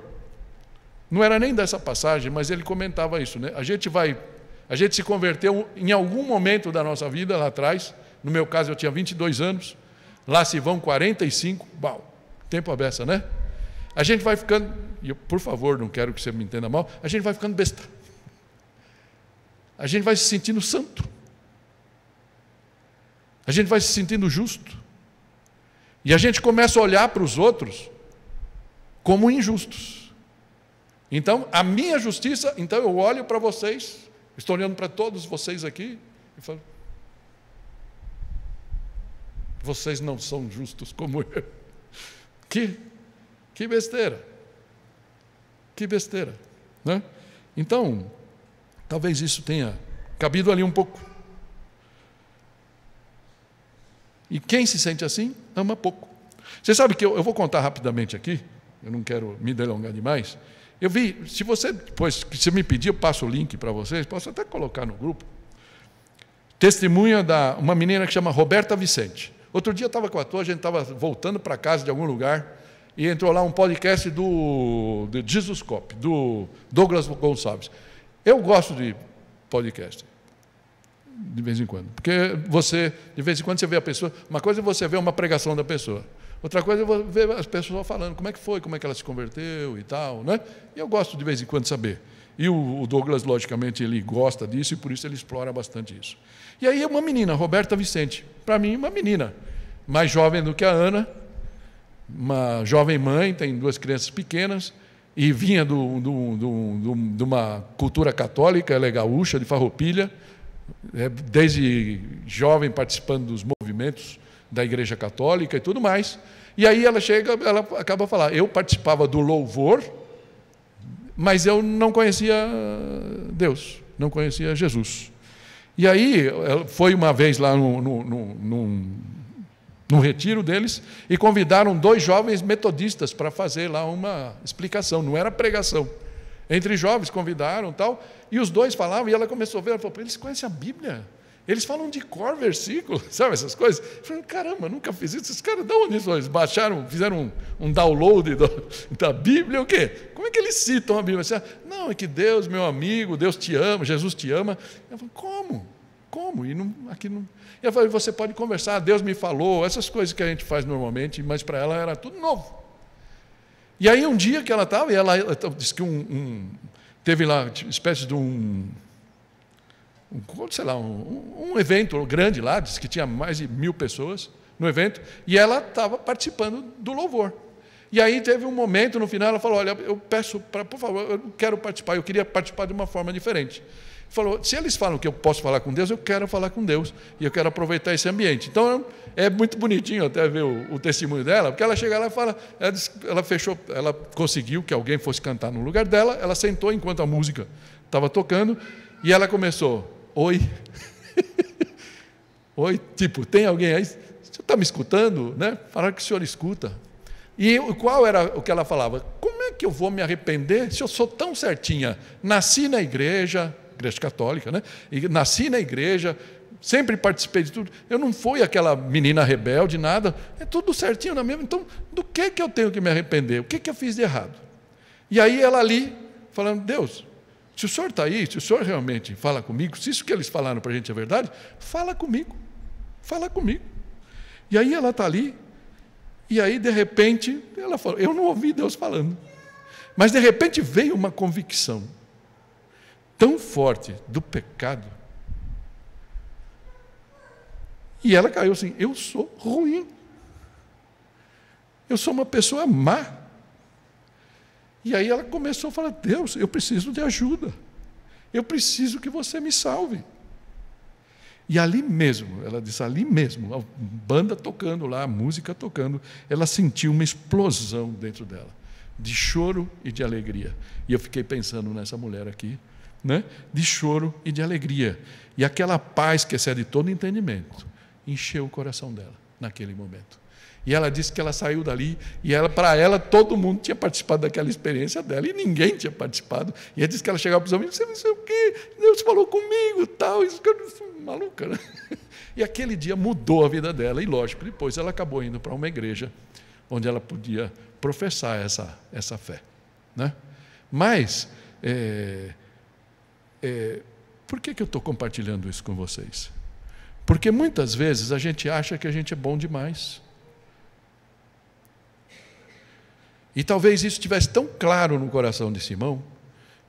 não era nem dessa passagem, mas ele comentava isso, né? A gente se converteu em algum momento da nossa vida lá atrás, no meu caso eu tinha 22 anos, lá se vão 45, tempo à beça, né? A gente vai ficando, e eu, por favor, não quero que você me entenda mal, a gente vai ficando besta. A gente vai se sentindo santo. A gente vai se sentindo justo. E a gente começa a olhar para os outros como injustos. Então, a minha justiça, então eu olho para vocês, estou olhando para todos vocês aqui, e falo, vocês não são justos como eu. Que besteira. Que besteira. Né? Então, talvez isso tenha cabido ali um pouco. E quem se sente assim, ama pouco. Você sabe que eu vou contar rapidamente aqui, eu não quero me delongar demais. Eu vi, se você depois, se você me pedir, eu passo o link para vocês, posso até colocar no grupo. Testemunha de uma menina que chama Roberta Vicente. Outro dia eu estava com a tua, a gente estava voltando para casa de algum lugar, e entrou lá um podcast do Jesus Cop, do Douglas Gonçalves. Eu gosto de podcast, de vez em quando, porque de vez em quando você vê a pessoa, uma coisa é você ver uma pregação da pessoa, outra coisa é ver as pessoas falando como é que foi, como é que ela se converteu e tal, né? E eu gosto de vez em quando saber. E o Douglas, logicamente, ele gosta disso e por isso ele explora bastante isso. E aí uma menina, Roberta Vicente, para mim uma menina, mais jovem do que a Ana, uma jovem mãe, tem 2 crianças pequenas, e vinha de uma cultura católica, ela é gaúcha, de Farroupilha, desde jovem participando dos movimentos da Igreja Católica e tudo mais. E aí ela acaba falando, eu participava do louvor, mas eu não conhecia Deus, não conhecia Jesus. E aí ela foi uma vez lá no retiro deles, e convidaram 2 jovens metodistas para fazer lá uma explicação, não era pregação. Entre jovens convidaram tal, e os 2 falavam, e ela começou a ver, ela falou, eles conhecem a Bíblia, eles falam de cor versículo, sabe essas coisas? Eu falei, caramba, nunca fiz isso, esses caras, de onde isso? Eles baixaram, fizeram um download da Bíblia, o quê? Como é que eles citam a Bíblia? Não, é que Deus, meu amigo, Deus te ama, Jesus te ama. Eu falei, como? E aqui não... E eu falei, você pode conversar, Deus me falou, essas coisas que a gente faz normalmente, mas para ela era tudo novo. E aí um dia que ela estava, e ela disse que teve lá uma espécie de um evento grande lá, disse que tinha mais de 1000 pessoas no evento, e ela estava participando do louvor. E aí teve um momento, no final, ela falou, olha, eu peço, por favor, eu quero participar, eu queria participar de uma forma diferente. Falou, se eles falam que eu posso falar com Deus, eu quero falar com Deus, e eu quero aproveitar esse ambiente. Então, é muito bonitinho até ver o testemunho dela, porque ela chega lá e fala, ela conseguiu que alguém fosse cantar no lugar dela, ela sentou enquanto a música estava tocando, e ela começou, oi, oi, tipo, tem alguém aí? Você está me escutando? Né? Falaram que o senhor escuta. E qual era o que ela falava? Como é que eu vou me arrepender se eu sou tão certinha? Nasci na igreja católica, né? E nasci na igreja, sempre participei de tudo. Eu não fui aquela menina rebelde, nada. É tudo certinho na mesma. Então, do que eu tenho que me arrepender? O que eu fiz de errado? E aí ela ali, falando, Deus, se o senhor está aí, se o senhor realmente fala comigo, se isso que eles falaram para a gente é verdade, fala comigo. Fala comigo. E aí ela está ali, e aí, de repente, ela falou, eu não ouvi Deus falando. Mas, de repente, veio uma convicção tão forte do pecado, e ela caiu assim, eu sou ruim, eu sou uma pessoa má. E aí ela começou a falar, Deus, eu preciso de ajuda, eu preciso que você me salve. E ali mesmo, ela disse, ali mesmo, a banda tocando lá, a música tocando, ela sentiu uma explosão dentro dela, de choro e de alegria. E eu fiquei pensando nessa mulher aqui, né? De choro e de alegria. E aquela paz que excede todo entendimento encheu o coração dela naquele momento. E ela disse que ela saiu dali, e para ela todo mundo tinha participado daquela experiência dela, e ninguém tinha participado. E ela disse que ela chegava para os amigos, você não sei o quê, Deus falou comigo, tal, isso que eu sou maluca, né? E aquele dia mudou a vida dela, e lógico, depois ela acabou indo para uma igreja onde ela podia professar essa fé, né? Mas por que eu estou compartilhando isso com vocês? Porque muitas vezes a gente acha que a gente é bom demais. E talvez isso estivesse tão claro no coração de Simão,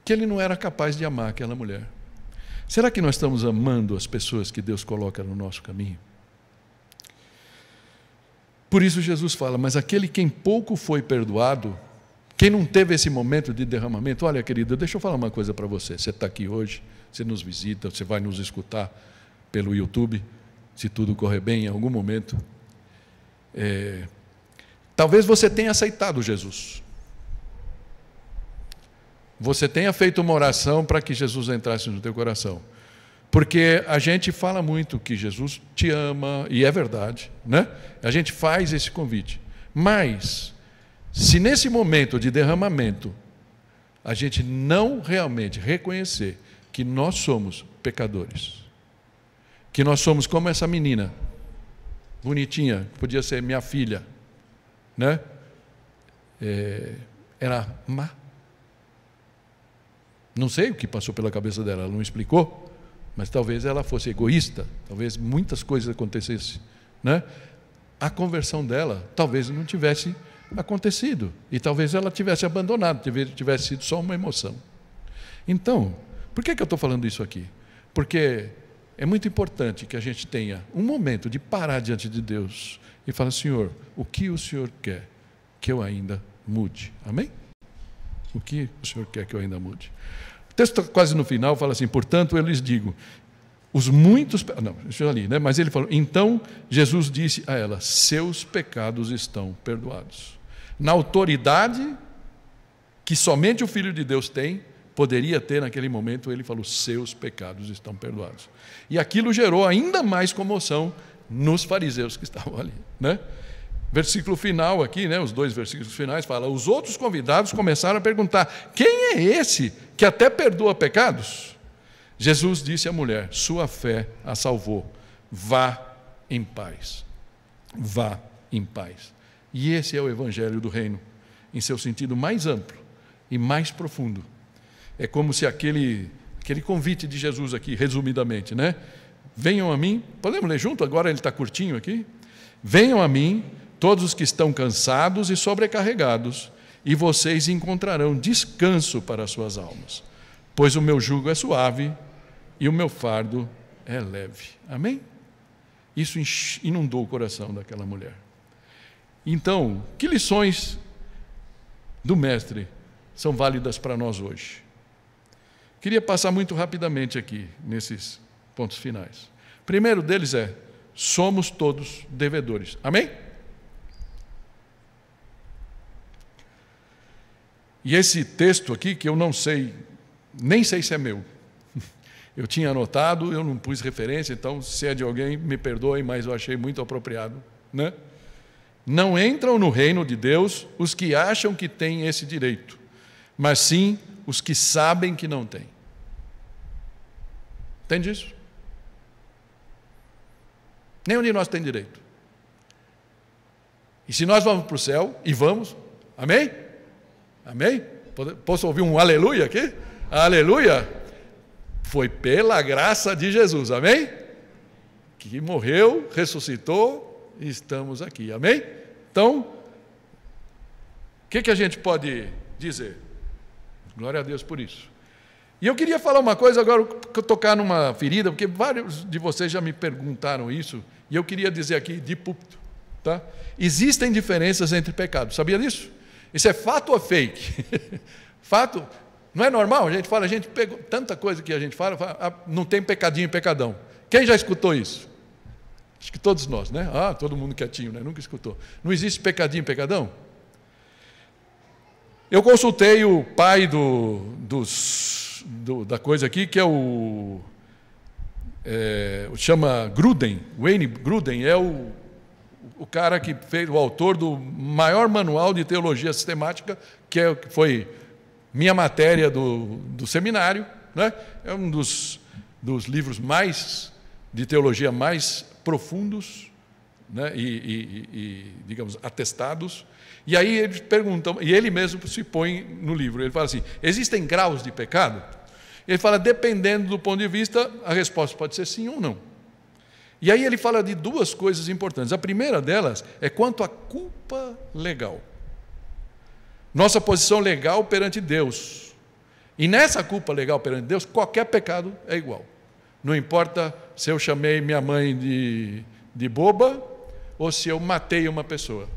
que ele não era capaz de amar aquela mulher. Será que nós estamos amando as pessoas que Deus coloca no nosso caminho? Por isso Jesus fala, mas aquele quem pouco foi perdoado, quem não teve esse momento de derramamento, olha, querido, deixa eu falar uma coisa para você. Você está aqui hoje, você nos visita, você vai nos escutar pelo YouTube, se tudo correr bem em algum momento. Talvez você tenha aceitado Jesus. Você tenha feito uma oração para que Jesus entrasse no teu coração. Porque a gente fala muito que Jesus te ama, e é verdade, né? A gente faz esse convite. Mas, se nesse momento de derramamento, a gente não realmente reconhecer que nós somos pecadores, que nós somos como essa menina, bonitinha, podia ser minha filha, né? Era má. Não sei o que passou pela cabeça dela, ela não explicou. Mas talvez ela fosse egoísta, talvez muitas coisas acontecessem, né? A conversão dela talvez não tivesse acontecido, e talvez ela tivesse abandonado, tivesse sido só uma emoção. Então, por que eu estou falando isso aqui? Porque é muito importante que a gente tenha um momento de parar diante de Deus e falar, Senhor, o que o Senhor quer que eu ainda mude? Amém? O que o Senhor quer que eu ainda mude? O texto está quase no final, fala assim, portanto, eu lhes digo, os muitos... Não, deixa eu ali, né? Mas ele falou, então Jesus disse a ela, seus pecados estão perdoados. Na autoridade que somente o Filho de Deus tem, poderia ter naquele momento, ele falou, seus pecados estão perdoados. E aquilo gerou ainda mais comoção nos fariseus que estavam ali, né? Versículo final aqui, né, os 2 versículos finais, fala, os outros convidados começaram a perguntar, quem é esse que até perdoa pecados? Jesus disse à mulher, sua fé a salvou, vá em paz, vá em paz. E esse é o Evangelho do Reino, em seu sentido mais amplo e mais profundo. É como se aquele convite de Jesus aqui, resumidamente, né? Venham a mim, podemos ler junto? Agora ele está curtinho aqui. Venham a mim, todos os que estão cansados e sobrecarregados, e vocês encontrarão descanso para as suas almas, pois o meu jugo é suave e o meu fardo é leve. Amém? Isso inundou o coração daquela mulher. Então, que lições do Mestre são válidas para nós hoje? Queria passar muito rapidamente aqui, nesses pontos finais. O primeiro deles é, somos todos devedores. Amém? E esse texto aqui, que eu não sei, nem sei se é meu. Eu tinha anotado, eu não pus referência, então se é de alguém, me perdoe, mas eu achei muito apropriado, né? Não entram no reino de Deus os que acham que têm esse direito, mas sim os que sabem que não têm. Entende isso? Nenhum de nós tem direito. E se nós vamos para o céu, e vamos, amém? Amém? Posso ouvir um aleluia aqui? Aleluia! Foi pela graça de Jesus, amém? Que morreu, ressuscitou e estamos aqui, amém? Então, o que a gente pode dizer? Glória a Deus por isso. E eu queria falar uma coisa agora, tocar numa ferida, porque vários de vocês já me perguntaram isso, e eu queria dizer aqui de púlpito, tá? Existem diferenças entre pecados, sabia disso? Isso é fato ou fake? Fato, não é normal? A gente pegou tanta coisa que a gente fala, não tem pecadinho e pecadão. Quem já escutou isso? Acho que todos nós, né? Todo mundo quietinho, né? Nunca escutou. Não existe pecadinho e pecadão? Eu consultei o pai da coisa aqui, que é chama Gruden, Wayne Gruden, é o cara que fez, o autor do maior manual de teologia sistemática, que foi minha matéria do seminário, né? É um dos livros de teologia mais profundos, né? e, digamos, atestados. E aí eles perguntam, e ele mesmo se põe no livro, ele fala assim, existem graus de pecado? Ele fala, dependendo do ponto de vista, a resposta pode ser sim ou não. E aí ele fala de 2 coisas importantes. A primeira delas é quanto à culpa legal. Nossa posição legal perante Deus. E nessa culpa legal perante Deus, qualquer pecado é igual. Não importa se eu chamei minha mãe de boba, ou se eu matei uma pessoa.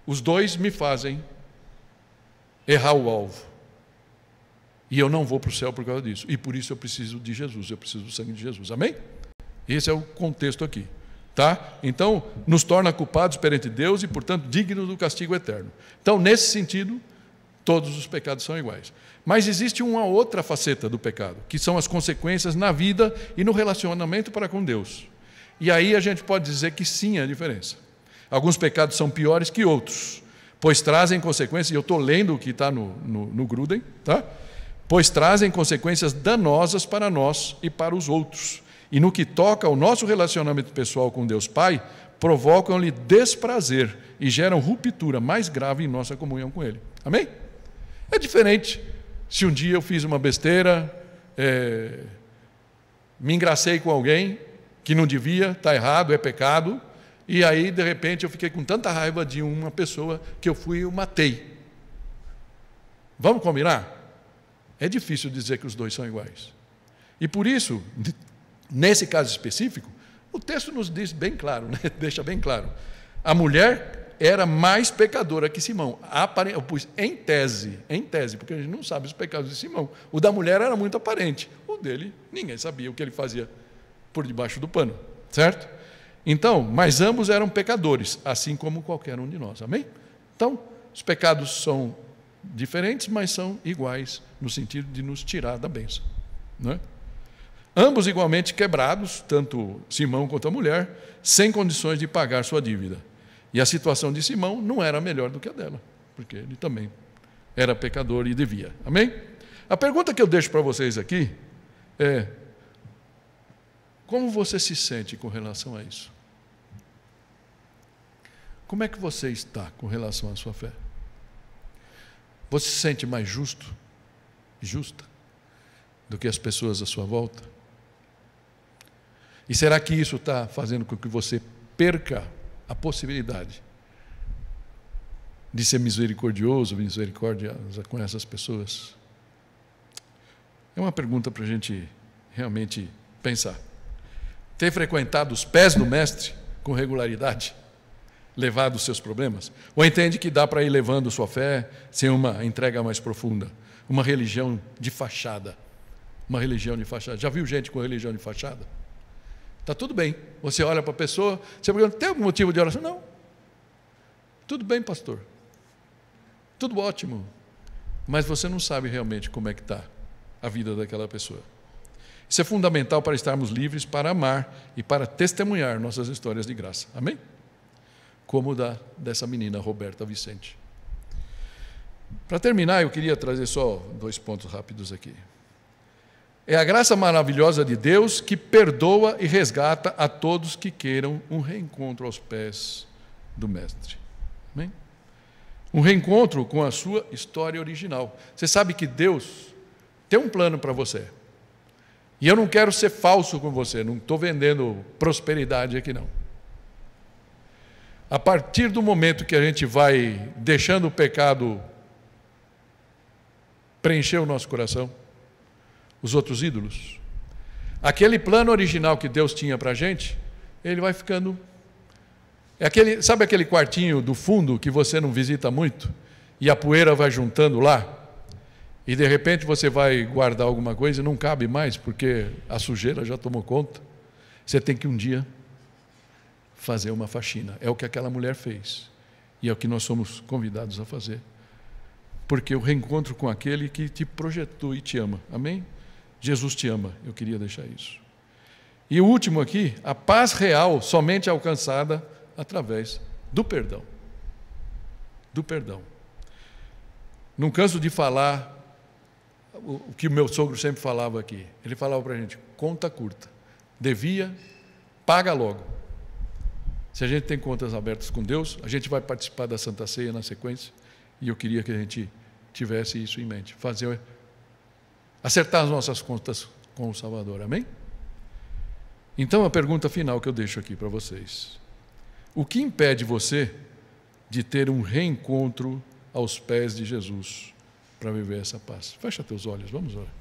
Os dois me fazem errar o alvo. E eu não vou para o céu por causa disso. E por isso eu preciso de Jesus, eu preciso do sangue de Jesus. Amém? Esse é o contexto aqui. Tá? Então, nos torna culpados perante Deus e, portanto, dignos do castigo eterno. Então, nesse sentido, todos os pecados são iguais. Mas existe uma outra faceta do pecado, que são as consequências na vida e no relacionamento para com Deus. E aí a gente pode dizer que sim, há diferença. Alguns pecados são piores que outros, pois trazem consequências, e eu estou lendo o que está no Gruden, tá? Pois trazem consequências danosas para nós e para os outros. E no que toca ao nosso relacionamento pessoal com Deus Pai, provocam-lhe desprazer e geram ruptura mais grave em nossa comunhão com Ele. Amém? É diferente se um dia eu fiz uma besteira, me engracei com alguém que não devia, está errado, é pecado, e aí, de repente, eu fiquei com tanta raiva de uma pessoa que eu fui e o matei. Vamos combinar? É difícil dizer que os dois são iguais. E por isso, nesse caso específico, o texto nos diz bem claro, né? Deixa bem claro. A mulher era mais pecadora que Simão. Eu pus em tese, porque a gente não sabe os pecados de Simão. O da mulher era muito aparente. O dele, ninguém sabia o que ele fazia por debaixo do pano. Certo? Então, mas ambos eram pecadores, assim como qualquer um de nós. Amém? Então, os pecados são diferentes, mas são iguais no sentido de nos tirar da bênção. Não é? Ambos igualmente quebrados, tanto Simão quanto a mulher, sem condições de pagar sua dívida. E a situação de Simão não era melhor do que a dela, porque ele também era pecador e devia. Amém? A pergunta que eu deixo para vocês aqui é: como você se sente com relação a isso? Como é que você está com relação à sua fé? Você se sente mais justo e justa do que as pessoas à sua volta? E será que isso está fazendo com que você perca a possibilidade de ser misericordioso, misericordiosa com essas pessoas? É uma pergunta para a gente realmente pensar. Tem frequentado os pés do Mestre com regularidade? Levado os seus problemas? Ou entende que dá para ir levando sua fé sem uma entrega mais profunda? Uma religião de fachada. Uma religião de fachada. Já viu gente com religião de fachada? Está tudo bem. Você olha para a pessoa, você pergunta: tem algum motivo de oração? Não. Tudo bem, pastor. Tudo ótimo. Mas você não sabe realmente como é que está a vida daquela pessoa. Isso é fundamental para estarmos livres para amar e para testemunhar nossas histórias de graça. Amém? Como dessa menina Roberta Vicente. Para terminar, eu queria trazer só 2 pontos rápidos aqui. É a graça maravilhosa de Deus que perdoa e resgata a todos que queiram um reencontro aos pés do Mestre. Amém? Um reencontro com a sua história original. Você sabe que Deus tem um plano para você. E eu não quero ser falso com você, não estou vendendo prosperidade aqui não. A partir do momento que a gente vai deixando o pecado preencher o nosso coração, os outros ídolos, aquele plano original que Deus tinha para a gente, ele vai ficando... sabe aquele quartinho do fundo que você não visita muito? E a poeira vai juntando lá? E de repente você vai guardar alguma coisa e não cabe mais, porque a sujeira já tomou conta. Você tem que um dia fazer uma faxina. É o que aquela mulher fez. E é o que nós somos convidados a fazer. Porque o reencontro com aquele que te projetou e te ama. Amém? Jesus te ama. Eu queria deixar isso. E o último aqui, a paz real somente alcançada através do perdão. Do perdão. Não canso de falar o que o meu sogro sempre falava aqui. Ele falava para a gente: conta curta. Devia, paga logo. Se a gente tem contas abertas com Deus, a gente vai participar da Santa Ceia na sequência, e eu queria que a gente tivesse isso em mente, acertar as nossas contas com o Salvador, amém? Então a pergunta final que eu deixo aqui para vocês: o que impede você de ter um reencontro aos pés de Jesus para viver essa paz? Fecha teus olhos, vamos orar.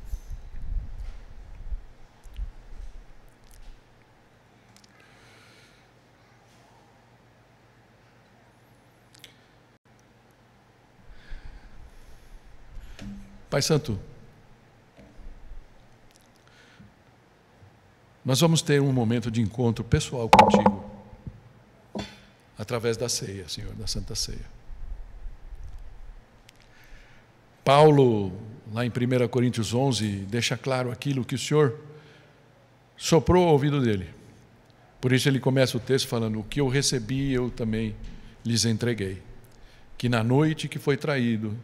Pai Santo, nós vamos ter um momento de encontro pessoal contigo, através da ceia, Senhor, da Santa Ceia. Paulo, lá em 1 Coríntios 11, deixa claro aquilo que o Senhor soprou ao ouvido dele. Por isso ele começa o texto falando: o que eu recebi eu também lhes entreguei. Que na noite que foi traído,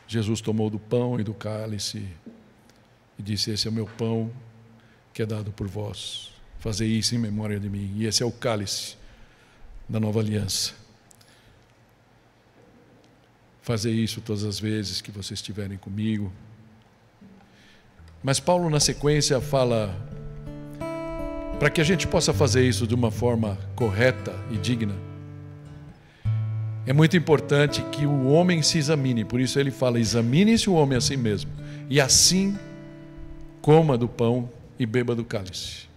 Jesus tomou do pão e do cálice e disse: esse é o meu pão que é dado por vós. Fazei isso em memória de mim. E esse é o cálice da nova aliança. Fazei isso todas as vezes que vocês estiverem comigo. Mas Paulo, na sequência, fala: para que a gente possa fazer isso de uma forma correta e digna, é muito importante que o homem se examine. Por isso ele fala: examine-se o homem a si mesmo, e assim coma do pão e beba do cálice.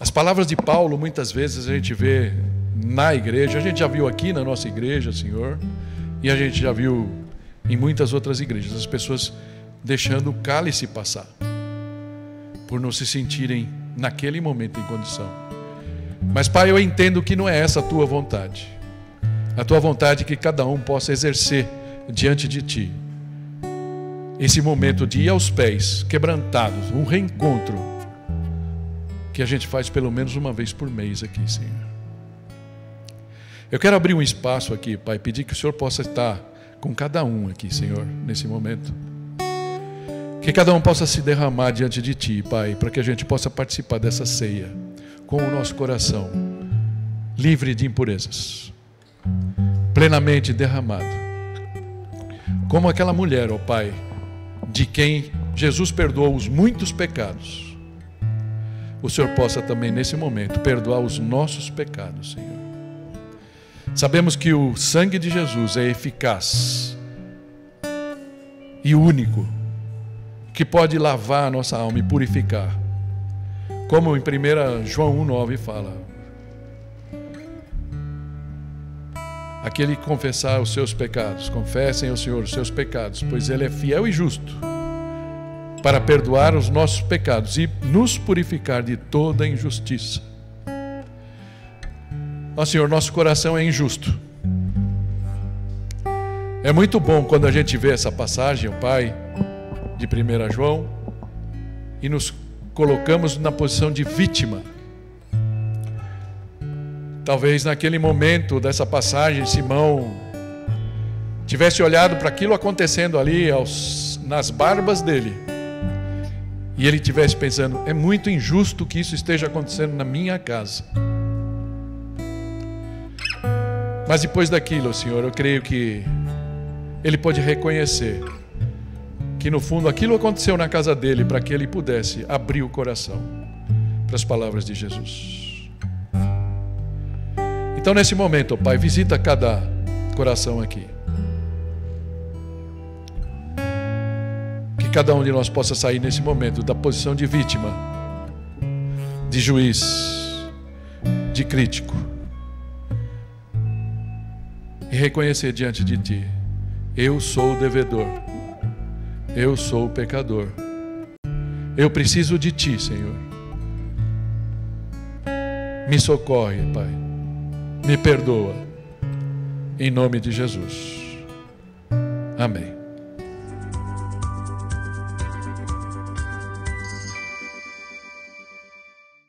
As palavras de Paulo, muitas vezes a gente vê na igreja, a gente já viu aqui na nossa igreja, Senhor, e a gente já viu em muitas outras igrejas, as pessoas deixando o cálice passar, por não se sentirem naquele momento em condição. Mas, Pai, eu entendo que não é essa a tua vontade. A tua vontade é que cada um possa exercer diante de ti esse momento de ir aos pés, quebrantados, um reencontro que a gente faz pelo menos uma vez por mês aqui, Senhor. Eu quero abrir um espaço aqui, Pai, pedir que o Senhor possa estar com cada um aqui, Senhor, nesse momento. Que cada um possa se derramar diante de Ti, Pai, para que a gente possa participar dessa ceia com o nosso coração livre de impurezas, plenamente derramado. Como aquela mulher, ó Pai, de quem Jesus perdoou os muitos pecados, o Senhor possa também nesse momento perdoar os nossos pecados, Senhor. Sabemos que o sangue de Jesus é eficaz e único, que pode lavar a nossa alma e purificar. Como em 1 João 1,9 fala: aquele que confessar os seus pecados, confessem ao Senhor os seus pecados, pois Ele é fiel e justo para perdoar os nossos pecados e nos purificar de toda injustiça. Ó Senhor, nosso coração é injusto. É muito bom quando a gente vê essa passagem, o Pai, de 1 João, e nos colocamos na posição de vítima. Talvez naquele momento dessa passagem, Simão tivesse olhado para aquilo acontecendo ali nas barbas dele, e ele tivesse pensando: é muito injusto que isso esteja acontecendo na minha casa. Mas depois daquilo, Senhor, eu creio que ele pode reconhecer que no fundo aquilo aconteceu na casa dele para que ele pudesse abrir o coração para as palavras de Jesus. Então, nesse momento, Pai, visita cada coração aqui. Que cada um de nós possa sair nesse momento da posição de vítima, de juiz, de crítico, e reconhecer diante de Ti: eu sou o devedor, eu sou o pecador, eu preciso de Ti, Senhor. Me socorre, Pai, me perdoa, em nome de Jesus. Amém.